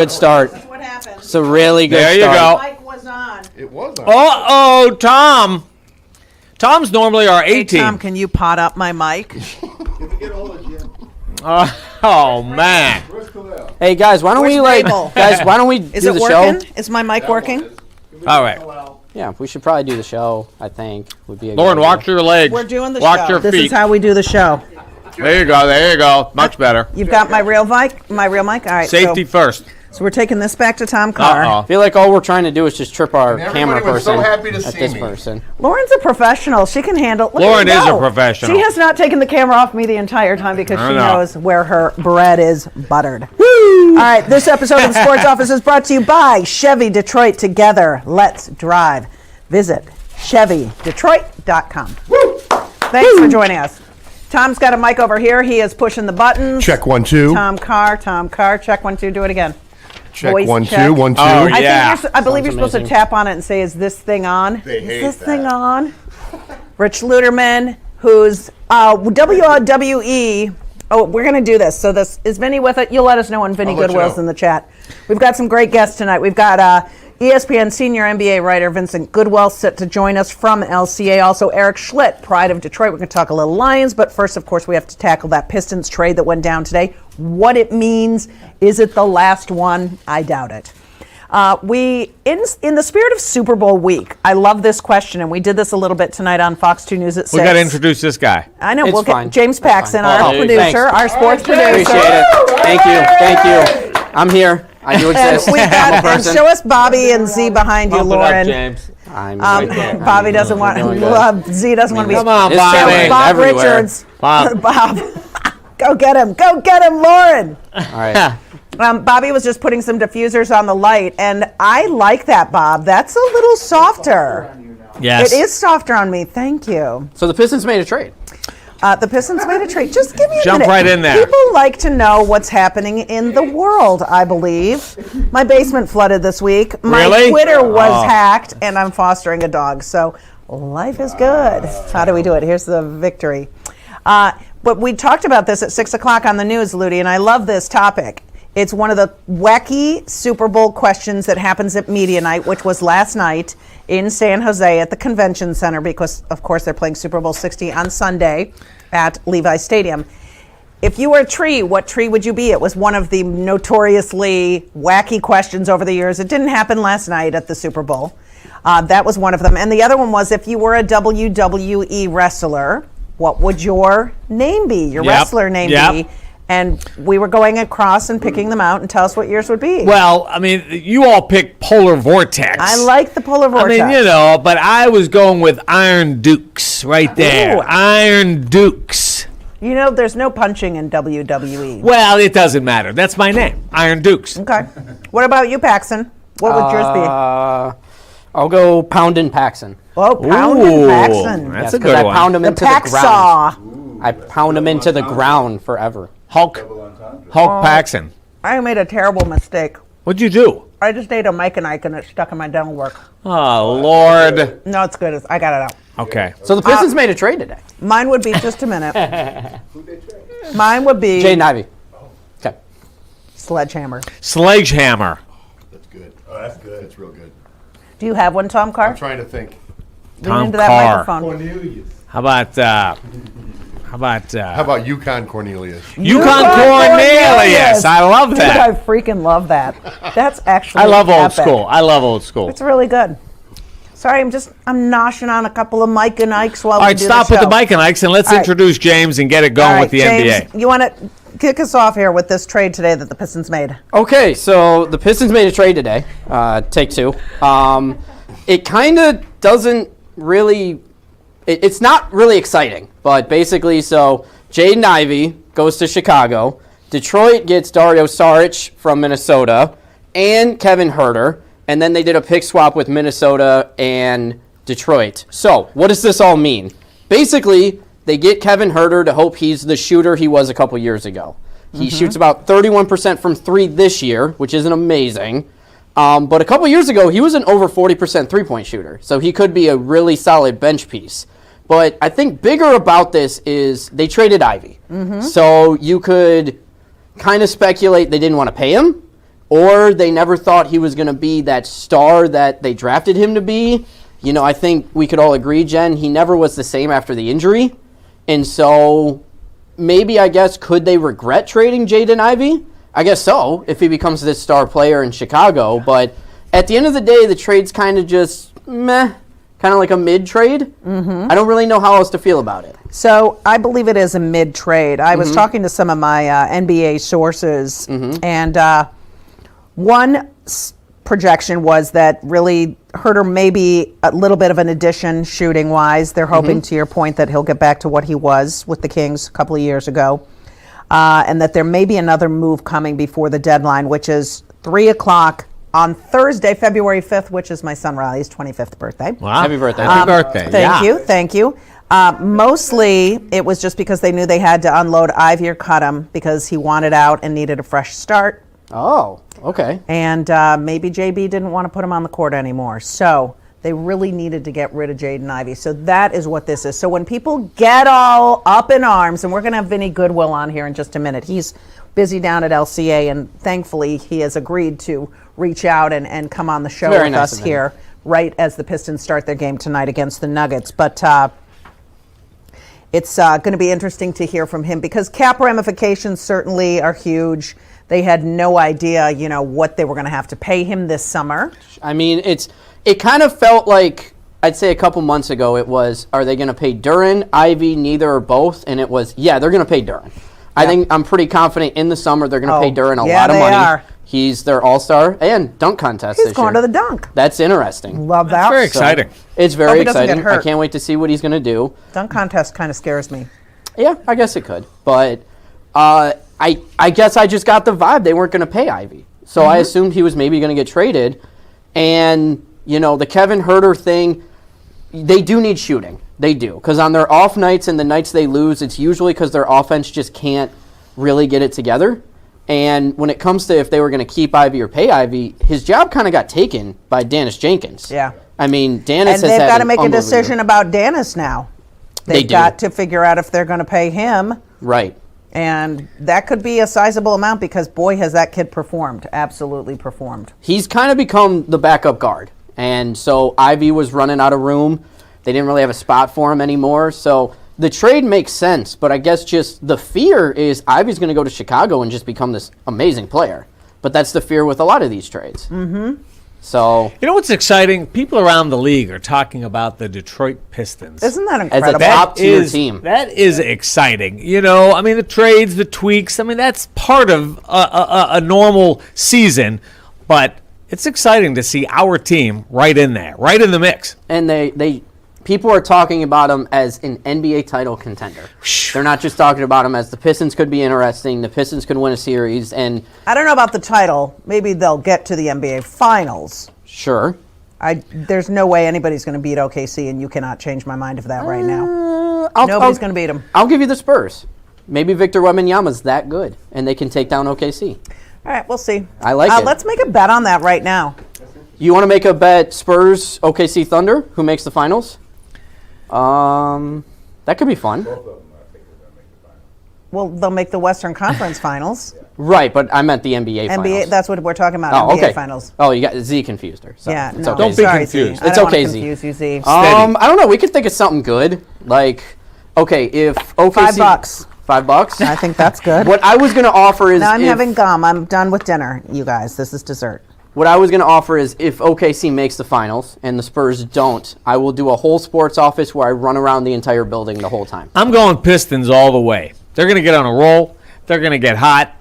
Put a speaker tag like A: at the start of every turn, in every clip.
A: Good start.
B: That's what happened.
A: It's a really good
C: There you
A: start.
C: go.
B: Mike was on.
D: It was on.
C: Uh-oh, Tom. Tom's normally our
B: Hey,
C: A-team.
B: Tom, can you pot up my mic?
D: Can we get all of Jim?
C: Oh, man.
D: Where's Khalil?
A: Hey guys, why don't
B: Where's
A: we like
B: Mabel?
A: guys? Why don't we
B: Is
A: do
B: it
A: the
B: working?
A: show?
B: Is my mic working?
C: All right.
A: Yeah, we should probably do the show. I think would be a
C: Lauren,
A: good
C: watch
A: idea.
C: your legs.
B: We're doing the
C: Watch
B: show.
C: your
B: This
C: feet.
B: is how we do the show.
C: There you go. There you go. Much better.
B: You've got my real mic? My real mic? All right.
C: Safety first.
B: So we're taking this back to Tom Carr.
C: Uh-oh.
A: I feel like all we're trying to do is just trip our
D: And
A: camera
D: everybody was
A: person
D: so happy to
A: at
D: see
A: this
D: me.
A: person.
B: Lauren's a professional. She can handle. Look
C: Lauren
B: at her
C: is a
B: go.
C: professional.
B: She has not taken the camera off me the entire time because
C: I
B: she
C: know.
B: knows where her bread is buttered. All right, this episode of the Sports Office is brought to you by Chevy Detroit. Together, let's drive. Visit ChevyDetroit.com. Thanks for joining us. Tom's got a mic over here. He is pushing the buttons.
D: Check 1 2.
B: Tom Carr. Check 1 2. Do it again.
D: Check
B: voice
D: 1
B: check.
D: 2 1 2.
C: Oh,
B: I
C: yeah.
B: think I believe you're
A: Sounds
B: supposed to
A: amazing.
B: tap on it and say, "Is this thing on?
D: They
B: Is
D: hate
B: this thing
D: that.
B: on?" Rich Luterman, who's WWE. Oh, we're going to do this. So this is Vinny with it. You'll let us know when Vinny
D: I'll let you
B: Goodwill's
D: know.
B: in the chat. We've got some great guests tonight. We've got ESPN senior NBA writer Vincent Goodwill set to join us from LCA. Also Eric Schlitt, Pride of Detroit. We're going to talk a little Lions, but first, of course, we have to tackle that Pistons trade that went down today. What it means. Is it the last one? I doubt it. We in the spirit of Super Bowl week, I love this question, and we did this a little bit tonight on Fox 2 News at 6.
C: We got to introduce this guy.
B: I know.
A: It's
B: We'll
A: fine.
B: get James
A: It's
B: Paxton,
A: fine.
B: our
A: Oh,
B: producer,
A: thanks.
B: our sports producer.
A: Appreciate it. Thank you. I'm here. I do
B: And
A: exist.
B: we
A: I'm a
B: got and
A: person.
B: show us Bobby and Z behind you,
C: Pump it up,
B: Lauren.
C: James.
A: I'm right there.
B: Bobby doesn't want.
A: We're doing good.
B: Z doesn't want to be.
C: Come on,
A: This
C: Bobby.
A: camera is
B: Bob
A: everywhere.
B: Richards.
C: Bob.
B: Bob. Go get him, Lauren.
A: All right.
B: Bobby was just putting some diffusers on the light, and I like that, Bob. That's a little softer.
C: Yes.
B: It is softer on me. Thank you.
A: So the Pistons made a trade.
B: The Pistons made a trade. Just give me a
C: Jump
B: minute.
C: right in there.
B: People like to know what's happening in the world, I believe. My basement flooded this week. My
C: Really?
B: Twitter was
C: Oh.
B: hacked, and I'm fostering a dog. So life is good. How do we do it? Here's the victory. But we talked about this at 6 o'clock on the news, Ludi, and I love this topic. It's one of the wacky Super Bowl questions that happens at Media Night, which was last night in San Jose at the Convention Center because, of course, they're playing Super Bowl 60 on Sunday at Levi Stadium. If you were a tree, what tree would you be? It was one of the notoriously wacky questions over the years. It didn't happen last night at the Super Bowl. That was one of them. And the other one was if you were a WWE wrestler, what would your name be? Your
C: Yep.
B: wrestler name
C: Yep.
B: be? And we were going across and picking them out and tell us what yours would be.
C: Well, I mean, you all picked Polar Vortex.
B: I like the polar vortex.
C: I mean, you know, but I was going with Iron Dukes right there.
B: Ooh.
C: Iron Dukes.
B: You know, there's no punching in WWE.
C: Well, it doesn't matter. That's my name, Iron Dukes.
B: Okay. What about you, Paxton? What would yours be?
A: I'll go Poundin' Paxson.
B: Oh, Pound
C: Ooh,
B: and Paxton.
C: that's
A: Yes,
C: a
A: 'cause
C: good
A: I
C: one.
A: pound him
B: The
A: into the ground.
B: Paxaw.
A: I pound him into the ground forever.
C: Hulk Paxson.
B: I made a terrible mistake.
C: What'd you do?
B: I just ate a Mike and Ike and it stuck in my dental work.
C: Oh, Lord.
B: No, it's good. I got it out.
C: Okay.
A: So the Pistons made a trade today.
B: Mine would be just a minute. Mine would be
A: Jaden Ivey. Okay.
B: Sledgehammer.
C: Sledgehammer.
D: That's good. Oh, that's good. That's real good.
B: Do you have one, Tom Carr?
D: I'm trying to think.
B: Lean
C: Tom
B: into that
C: Carr.
B: microphone.
D: Cornelius.
C: How about
D: How about Yukon Cornelius?
C: Yukon Cornelius? I love
B: Dude,
C: that.
B: I freaking love that. That's actually
C: I love old
B: epic.
C: school. I love old school.
B: It's really good. Sorry, I'm noshing on a couple of Mike and Ikes while
C: All
B: we
C: right,
B: do
C: stop
B: the
C: with
B: show.
C: the Mike and Ikes and let's
B: All right.
C: introduce James and get it going
B: All right,
C: with the
B: James,
C: NBA.
B: you want to kick us off here with this trade today that the Pistons made?
A: Okay, so the Pistons made a trade today. Take two. It kind of doesn't really. It's not really exciting, but basically, so Jaden Ivey goes to Chicago. Detroit gets Dario Saric from Minnesota and Kevin Huerter, and then they did a pick swap with Minnesota and Detroit. So what does this all mean? Basically, they get Kevin Huerter to hope he's the shooter he was a couple years ago. He shoots about 31% from three this year, which isn't amazing. But a couple years ago, he was an over 40% three-point shooter. So he could be a really solid bench piece. But I think bigger about this is they traded Ivy. So you could kind of speculate they didn't want to pay him, or they never thought he was going to be that star that they drafted him to be. You know, I think we could all agree, Jen, he never was the same after the injury. And so maybe, I guess, could they regret trading Jaden Ivey? I guess so, if he becomes this star player in Chicago. But at the end of the day, the trade's kind of just meh, kind of like a mid-trade. I don't really know how else to feel about it.
B: So I believe it is a mid-trade. I was talking to some of my NBA sources, and one projection was that really Herter may be a little bit of an addition shooting-wise. They're hoping, to your point, that he'll get back to what he was with the Kings a couple of years ago. And that there may be another move coming before the deadline, which is 3 o'clock on Thursday, February 5th, which is my son Riley's 25th birthday.
C: Wow.
A: Happy birthday.
C: Happy birthday.
B: Thank you. Mostly, it was just because they knew they had to unload Ivy or cut him because he wanted out and needed a fresh start.
A: Oh, okay.
B: And maybe JB didn't want to put him on the court anymore. So they really needed to get rid of Jaden Ivey. So that is what this is. So when people get all up in arms, and we're going to have Vinny Goodwill on here in just a minute. He's busy down at LCA, and thankfully he has agreed to reach out and come on the show with us here right as the Pistons start their game tonight against the Nuggets. But it's going to be interesting to hear from him because cap ramifications certainly are huge. They had no idea, what they were going to have to pay him this summer.
A: I mean, it kind of felt like, I'd say a couple months ago, it was, are they going to pay Duren, Ivy, neither or both? And it was, yeah, they're going to pay Duren. I think I'm pretty confident in the summer they're going to pay Duren a lot of money.
B: Are.
A: He's their all-star and dunk contest this year.
B: He's going to the dunk.
A: That's interesting.
B: Love that.
C: Very exciting.
A: It's very
B: he doesn't get
A: exciting. I
B: hurt.
A: can't wait to see what he's going to do.
B: Dunk contest kind of scares me.
A: Yeah, I guess it could. But I guess I just got the vibe they weren't going to pay Ivy. So I assumed he was maybe going to get traded. And, the Kevin Herter thing, they do need shooting. They do. Because on their off nights and the nights they lose, it's usually because their offense just can't really get it together. And when it comes to if they were going to keep Ivy or pay Ivy, his job kind of got taken by Dennis Jenkins.
B: Yeah.
A: I mean, Dennis
B: And
A: has
B: they've got to
A: an
B: make a
A: unbelievable-
B: decision about Dennis now. They've
A: do.
B: got to figure out if they're going to pay him.
A: Right.
B: And that could be a sizable amount because, boy, has that kid performed. Absolutely performed.
A: He's kind of become the backup guard. And so Ivy was running out of room. They didn't really have a spot for him anymore. So the trade makes sense, but I guess just the fear is Ivy's going to go to Chicago and just become this amazing player. But that's the fear with a lot of these trades. Mm-hmm. So
C: You know what's exciting? People around the league are talking about the Detroit Pistons.
B: Isn't that
A: as
B: incredible?
A: a top-tier team.
C: That is exciting. The trades, the tweaks, that's part of a normal season, but it's exciting to see our team right in there, right in the mix.
A: And they people are talking about him as an NBA title contender. They're not just talking about him as the Pistons could be interesting, the Pistons could win a series, and
B: I don't know about the title. Maybe they'll get to the NBA Finals.
A: sure.
B: There's no way anybody's going to beat OKC, and you cannot change my mind of that right now.
A: Nobody's
B: Nobody's going to beat them.
A: I'll give you the Spurs. Maybe Victor Wembanyama's that good, and they can take down OKC.
B: All right, we'll see.
A: I like it.
B: Let's make a bet on that right now.
A: You want to make a bet Spurs, OKC Thunder, who makes the finals? That could be fun.
B: Well, they'll make the Western Conference Finals.
A: Right, but I meant the NBA finals.
B: NBA, that's what we're talking about,
A: Oh,
B: NBA
A: okay.
B: Finals.
A: Oh, you got Z confused her. So
B: Yeah,
A: it's
B: no.
A: okay.
C: Don't be
B: Sorry,
C: confused.
B: Z. I
A: It's
B: don't want
A: okay,
B: to
A: Z.
B: confuse you, Z.
A: I don't know. We could think of something good. Like, okay, if OKC...
B: $5.
A: $5?
B: I think that's good.
A: What I was going to offer is...
B: Now I'm
A: if-
B: having gum. I'm done with dinner, you guys. This is dessert.
A: What I was going to offer is if OKC makes the finals and the Spurs don't, I will do a whole sports office where I run around the entire building the whole time.
C: I'm going Pistons all the way. They're going to get on a roll, they're going to get hot,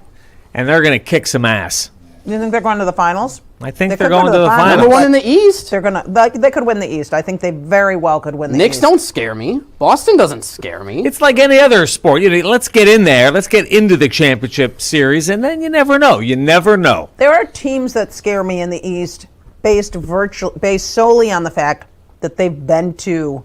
C: and they're going to kick some ass.
B: You think they're going to the finals?
C: I think
B: They
C: they're
B: could go
C: going
B: to
C: to
B: the
C: the
B: finals.
A: Number
C: finals.
A: one in the East?
B: They're gonna. They could win the East. I think they very well could win the
A: Knicks
B: East.
A: don't scare me. Boston doesn't scare me.
C: It's like any other sport. Let's get in there. Let's get into the championship series, and then you never know. You never know.
B: There are teams that scare me in the East based solely on the fact that they've been to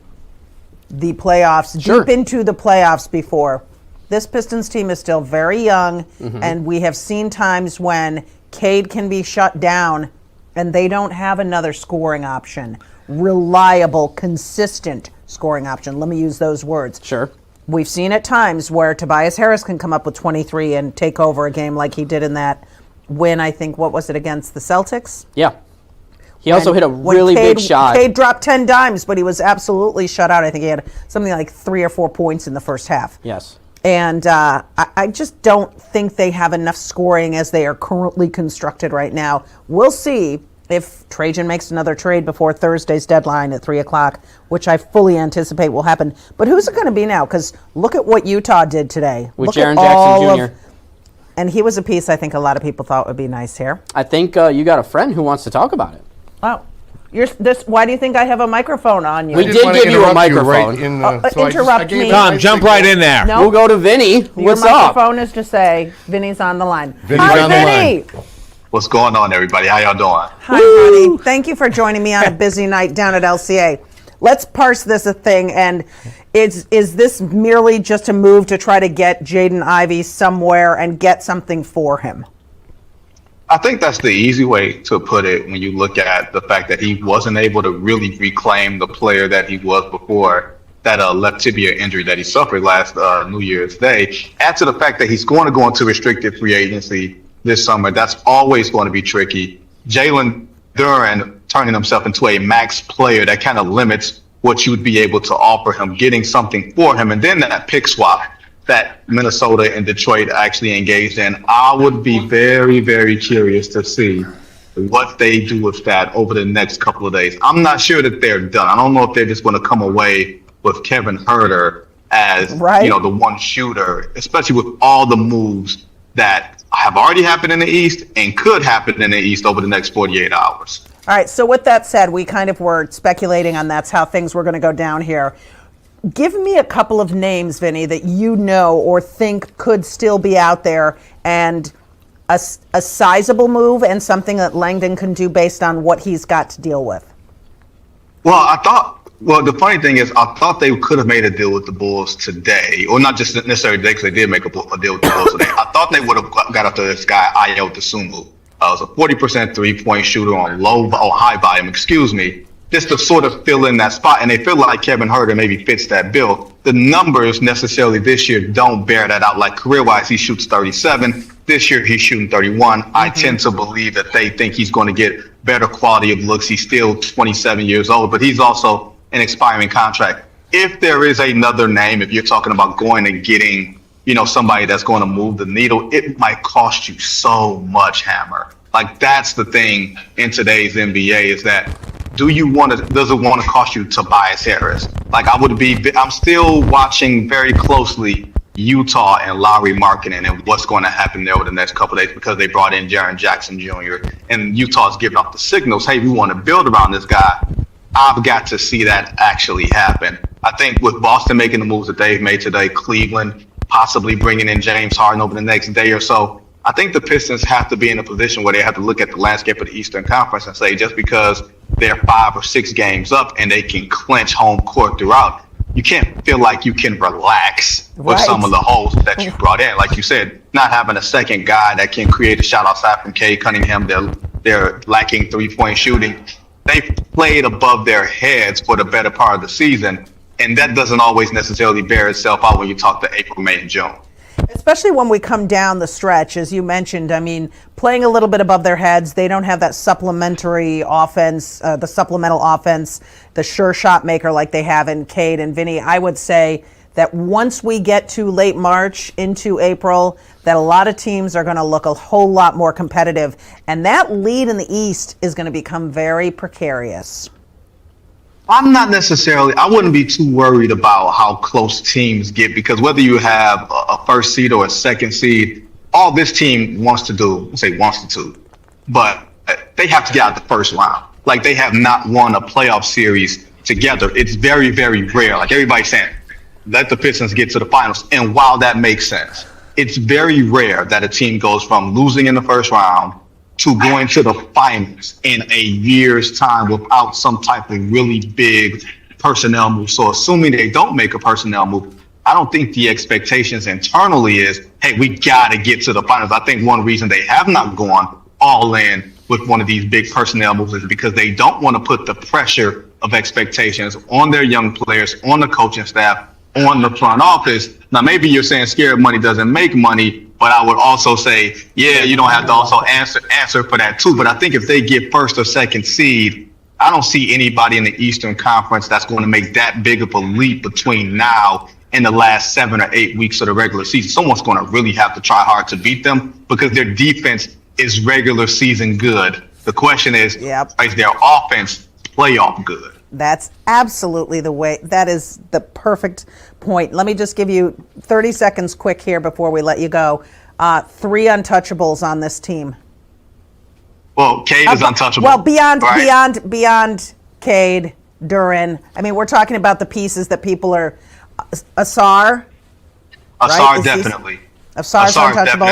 B: the playoffs,
A: Sure.
B: deep into the playoffs before. This Pistons team is still very young, and we have seen times when Cade can be shut down and they don't have another scoring option. Reliable, consistent scoring option. Let me use those words.
A: Sure.
B: We've seen at times where Tobias Harris can come up with 23 and take over a game like he did in that win, I think, what was it, against the Celtics?
A: Yeah. He also hit a
B: When
A: really big shot.
B: Cade dropped 10 dimes, but he was absolutely shut out. I think he had something like 3 or 4 points in the first half.
A: Yes.
B: And I just don't think they have enough scoring as they are currently constructed right now. We'll see if Trajan makes another trade before Thursday's deadline at 3 o'clock, which I fully anticipate will happen. But who's it going to be now? Because look at what Utah did today.
A: With
B: Look at
A: Jaren Jackson
B: all
A: Jr.
B: and he was a piece I think a lot of people thought would be nice here.
A: I think you got a friend who wants to talk about it.
B: Oh, why do you think I have a microphone on you?
A: We did give you a microphone.
B: Interrupt me.
C: Tom, jump right in there.
B: No.
A: We'll go to Vinny. What's
B: Your
A: up?
B: microphone is to say Vinny's on the line.
D: Vinny's
B: Hi,
D: on the
B: Vinny.
E: What's going on, everybody? How y'all doing?
B: Hi, honey. Thank you for joining me on a busy night down at LCA. Let's parse this a thing. And is this merely just a move to try to get Jaden Ivey somewhere and get something for him?
E: I think that's the easy way to put it when you look at the fact that he wasn't able to really reclaim the player that he was before that left tibia injury that he suffered last New Year's Day. Add to the fact that he's going to go into restricted free agency this summer. That's always going to be tricky. Jalen Duren turning himself into a max player, that kind of limits what you would be able to offer him, getting something for him. And then that pick swap that Minnesota and Detroit actually engaged in, I would be very, very curious to see what they do with that over the next couple of days. I'm not sure that they're done. I don't know if they're just going to come away with Kevin Huerter as the one shooter, especially with all the moves that have already happened in the East and could happen in the East over the next 48 hours.
B: All right, so with that said, we kind of were speculating on that's how things were going to go down here. Give me a couple of names, Vinny, that you know or think could still be out there, and a sizable move and something that Langdon can do based on what he's got to deal with.
E: Well, the funny thing is, I thought they could have made a deal with the Bulls today, or not just necessarily today, because they did make a deal with the Bulls today. I thought they would have got after this guy, Ayo Dosunmu. Was a 40% three-point shooter on high volume, just to sort of fill in that spot. And they feel like Kevin Huerter maybe fits that bill. The numbers necessarily this year don't bear that out. Like career-wise, he shoots 37. This year, he's shooting 31. Mm-hmm. I tend to believe that they think he's going to get better quality of looks. He's still 27 years old, but he's also an expiring contract. If there is another name, if you're talking about going and getting, somebody that's going to move the needle, it might cost you so much, Hammer. Like, that's the thing in today's NBA is that does it want to cost you Tobias Harris? Like, I'm still watching very closely Utah and Lowry marketing and what's going to happen there over the next couple of days, because they brought in Jaren Jackson Jr. and Utah's giving off the signals, hey, we want to build around this guy. I've got to see that actually happen. I think with Boston making the moves that they've made today, Cleveland possibly bringing in James Harden over the next day or so, I think the Pistons have to be in a position where they have to look at the landscape of the Eastern Conference and say, just because they're 5 or 6 games up and they can clinch home court throughout, you can't feel like you can relax with some of the holes that you brought in. Like you said, not having a second guy that can create a shot outside from Cade Cunningham, they're lacking three-point shooting. They've played above their heads for the better part of the season, and that doesn't always necessarily bear itself out when you talk to April, May, and June.
B: Especially when we come down the stretch, as you mentioned, I mean, playing a little bit above their heads, they don't have that supplementary offense, the supplemental offense, the sure shot maker like they have in Cade and Vinny. I would say that once we get to late March into April, that a lot of teams are going to look a whole lot more competitive. And that lead in the East is going to become very precarious.
E: I wouldn't be too worried about how close teams get, because whether you have a first seed or a second seed, all this team wants to do, but they have to get out the first round. Like, they have not won a playoff series together. It's very, very rare. Like, everybody's saying, let the Pistons get to the finals. And while that makes sense, it's very rare that a team goes from losing in the first round to going to the finals in a year's time without some type of really big personnel move. So assuming they don't make a personnel move, I don't think the expectations internally is, hey, we got to get to the finals. I think one reason they have not gone all in with one of these big personnel moves is because they don't want to put the pressure of expectations on their young players, on the coaching staff, on the front office. Now, maybe you're saying scared money doesn't make money, but I would also say, yeah, you don't have to also answer for that too. But I think if they get first or second seed, I don't see anybody in the Eastern Conference that's going to make that big of a leap between now and the last 7 or 8 weeks of the regular season. Someone's going to really have to try hard to beat them because their defense is regular season good. The question is, is their offense playoff good?
B: That's absolutely the way. That is the perfect point. Let me just give you 30 seconds quick here before we let you go. 3 untouchables on this team.
E: Well, Cade is untouchable.
B: Well, beyond Cade, Duran. I mean, we're talking about the pieces that people are. Asar.
E: Asar, definitely.
B: Asar's untouchable.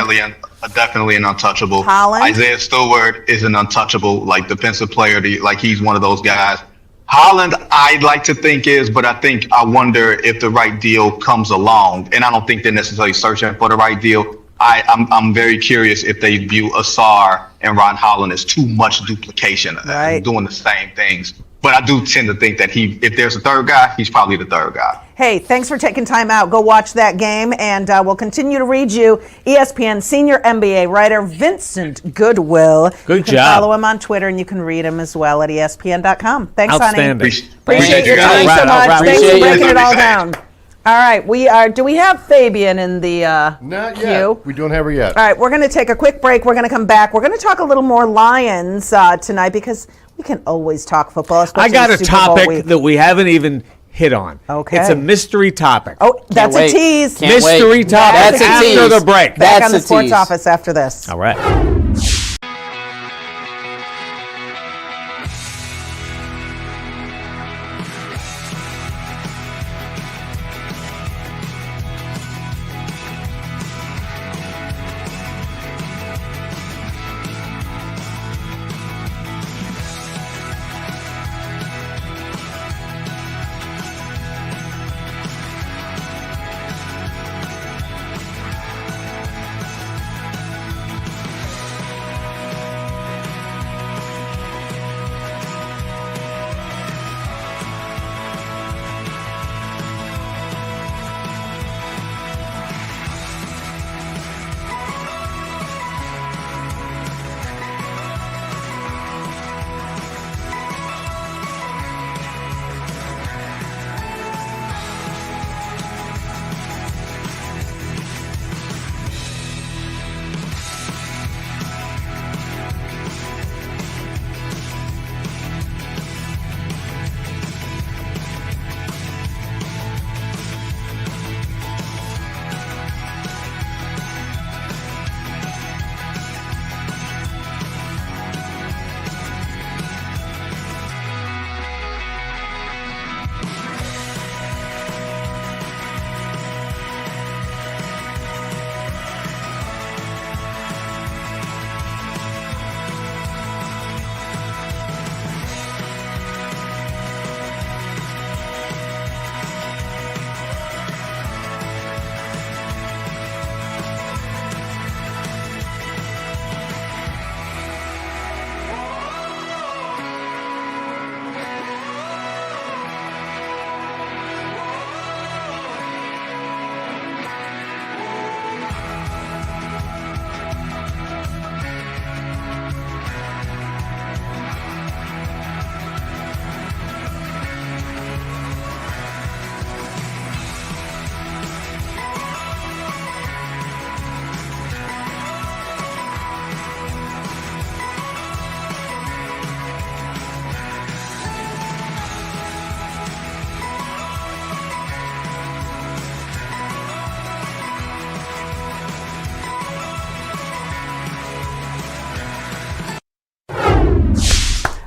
E: Definitely an untouchable.
B: Holland.
E: Isaiah Stewart is an untouchable, like defensive player. Like he's one of those guys. Holland, I'd like to think is, but I wonder if the right deal comes along, and I don't think they're necessarily searching for the right deal. I'm very curious if they view Asar and Ron Holland as too much duplication, doing the same things. But I do tend to think that if there's a third guy, he's probably the third guy.
B: Hey, thanks for taking time out. Go watch that game, and we'll continue to read you. ESPN senior NBA writer Vincent Goodwill.
C: Good job.
B: You can follow him on Twitter, and you can read him as well at ESPN.com. Thanks,
C: Outstanding.
B: honey. Appreciate your time so much. Thanks for breaking it all down. All right, do we have Fabian in the
D: Not
B: queue?
D: yet. We don't have her yet.
B: All right, we're going to take a quick break. We're going to come back. We're going to talk a little more Lions tonight because we can always talk football, especially
C: I got a
B: Super Bowl
C: topic
B: week.
C: that we haven't even hit on.
B: Okay.
C: It's a mystery topic.
B: Oh, that's a tease.
C: Mystery topic.
B: That's a
C: after
B: tease.
C: the break.
B: Back on the sports office after this.
C: All right.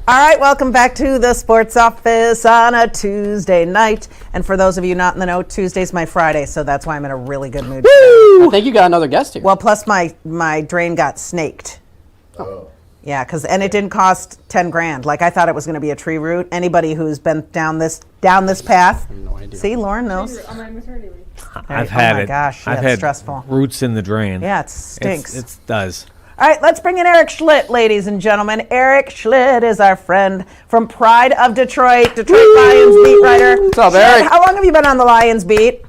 B: All right, welcome back to the Sports Office on a Tuesday night. And for those of you not in the know, Tuesday's my Friday, so that's why I'm in a really good mood today.
A: I think you got another guest here.
B: Well, plus my drain got snaked.
D: Oh.
B: Yeah, and it didn't cost 10 grand. Like I thought it was going to be a tree root. Anybody who's been down this path.
A: No idea.
B: See, Lauren knows.
F: On my maternity leave.
C: I've had it.
B: Oh my gosh, yeah,
C: I've
B: it's
C: had
B: stressful.
C: roots in the drain.
B: Yeah, it stinks.
C: It does.
B: All right, let's bring in Eric Schlitt, ladies and gentlemen. Eric Schlitt is our friend from Pride of Detroit, Detroit Lions beat writer.
A: What's up, Eric?
B: How long have you been on the Lions beat?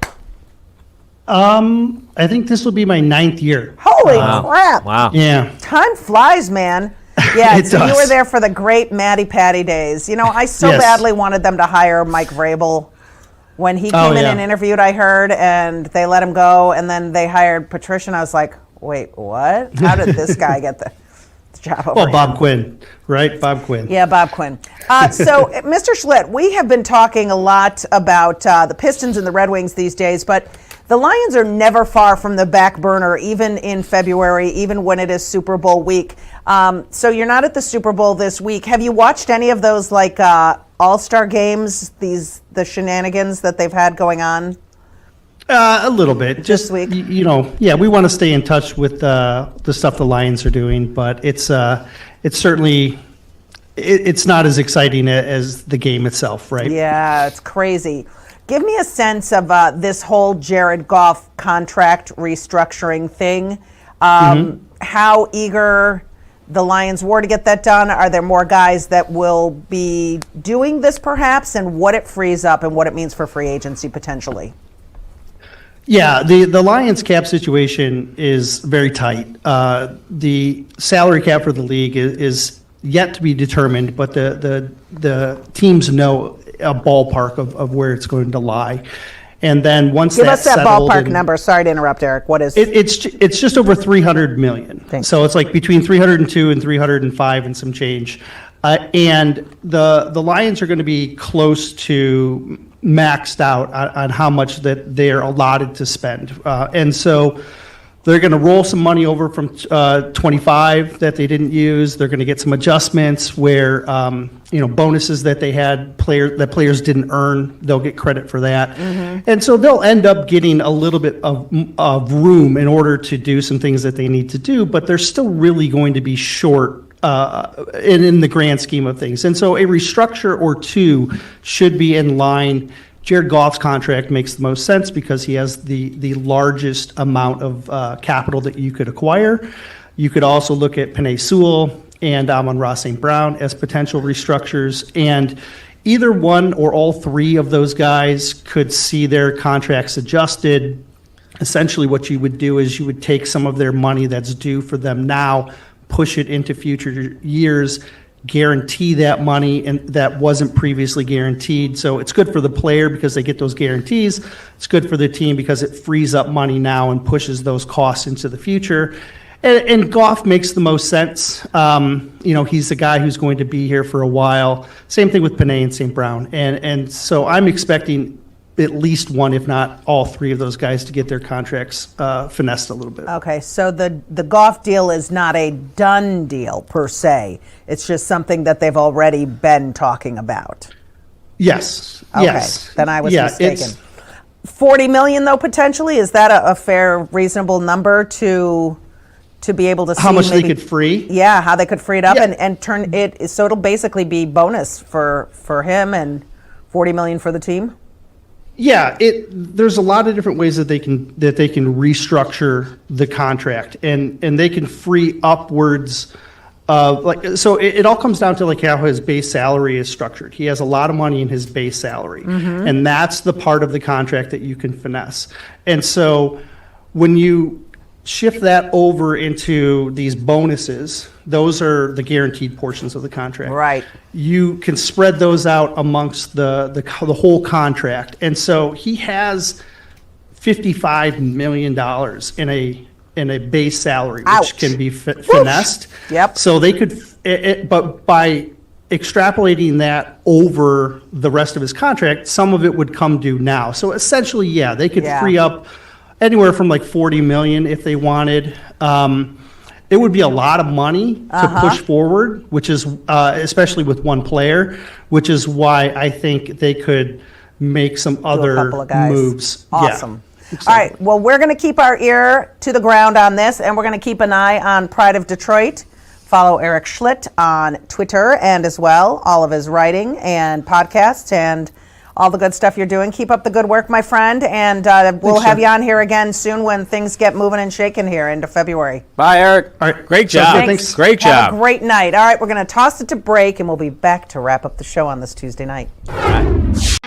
F: I think this will be my 9th year.
B: Holy crap.
C: Wow.
F: Yeah.
B: Time flies, man. Yeah,
F: It
B: so you
F: does.
B: were there for the great Matty Patty days. You know, I so
F: Yes.
B: badly wanted them to hire Mike Vrabel. When he came in
F: yeah.
B: and interviewed, I heard, and they let him go, and then they hired Patricia, and I was like, wait, what? How did this guy get the job over
F: Well,
B: him?
F: Bob Quinn, right? Bob Quinn.
B: Yeah, Bob Quinn. So, Mr. Schlitt, we have been talking a lot about the Pistons and the Red Wings these days, but the Lions are never far from the back burner, even in February, even when it is Super Bowl week. So you're not at the Super Bowl this week. Have you watched any of those All-Star games, the shenanigans that they've had going on?
F: A little bit. Just
B: week?
F: we want to stay in touch with the stuff the Lions are doing, but it's certainly it's not as exciting as the game itself, right?
B: Yeah, it's crazy. Give me a sense of this whole Jared Goff contract restructuring thing. How eager the Lions were to get that done? Are there more guys that will be doing this perhaps, and what it frees up and what it means for free agency potentially?
F: Yeah, the Lions cap situation is very tight. The salary cap for the league is yet to be determined, but the teams know a ballpark of where it's going to lie. And then once
B: Give
F: that's
B: us that
F: settled
B: ballpark
F: and-
B: number. Sorry to interrupt, Eric. What is
F: It's just over 300 million.
B: Thanks.
F: So it's like between 302 and 305 and some change. And the Lions are going to be close to maxed out on how much that they're allotted to spend. And so they're going to roll some money over from 25 that they didn't use. They're going to get some adjustments where bonuses that they had players didn't earn. They'll get credit for that, and so they'll end up getting a little bit of room in order to do some things that they need to do. But they're still really going to be short in the grand scheme of things. And so a restructure or two should be in line. Jared Goff's contract makes the most sense because he has the largest amount of capital that you could acquire. You could also look at Penei Sewell and Amon-Ra St. Brown as potential restructures. And either one or all three of those guys could see their contracts adjusted. Essentially what you would do is you would take some of their money that's due for them now, push it into future years, guarantee that money and that wasn't previously guaranteed. So it's good for the player because they get those guarantees. It's good for the team because it frees up money now and pushes those costs into the future. And Goff makes the most sense. He's the guy who's going to be here for a while. Same thing with Penei and St. Brown. And so I'm expecting at least one, if not all three of those guys to get their contracts finessed a little bit.
B: Okay, so the Goff deal is not a done deal per se. It's just something that they've already been talking about.
F: Yes.
B: Okay,
F: Yes.
B: then I was
F: Yeah,
B: mistaken. 40 million though potentially, is that a fair, reasonable number to be able to see
F: how much
B: maybe,
F: they could free?
B: Yeah, how they could free it up
F: Yeah.
B: and turn it so it'll basically be bonus for him and 40 million for the team.
F: Yeah, there's a lot of different ways that they can restructure the contract, and they can free upwards of it all comes down to how his base salary is structured. He has a lot of money in his base salary, and that's the part of the contract that you can finesse. And so when you shift that over into these bonuses, those are the guaranteed portions of the contract.
B: Right.
F: You can spread those out amongst the whole contract. And so he has $55 million in a base salary,
B: Ouch.
F: which can be finessed.
B: Yep.
F: So they could, but by extrapolating that over the rest of his contract, some of it would come due now. So essentially, yeah, they could
B: Yeah.
F: free up anywhere from 40 million if they wanted. It would be a lot of money to push forward, which is especially with one player, which is why I think they could make some
B: a
F: other
B: couple of guys.
F: moves.
B: Awesome.
F: Yeah,
B: All right. Well, we're going to keep our ear to the ground on this, and we're going to keep an eye on Pride of Detroit. Follow Eric Schlitt on Twitter and as well all of his writing and podcasts and all the good stuff you're doing. Keep up the good work, my friend, and we'll have you on here again soon when things get moving and shaking here into February.
A: Bye, Eric.
F: All right.
C: Great job.
F: Sounds good. Thanks.
C: Great
B: Have
C: job.
B: a great night. All right, we're going to toss it to break, and we'll be back to wrap up the show on this Tuesday night.
C: All right.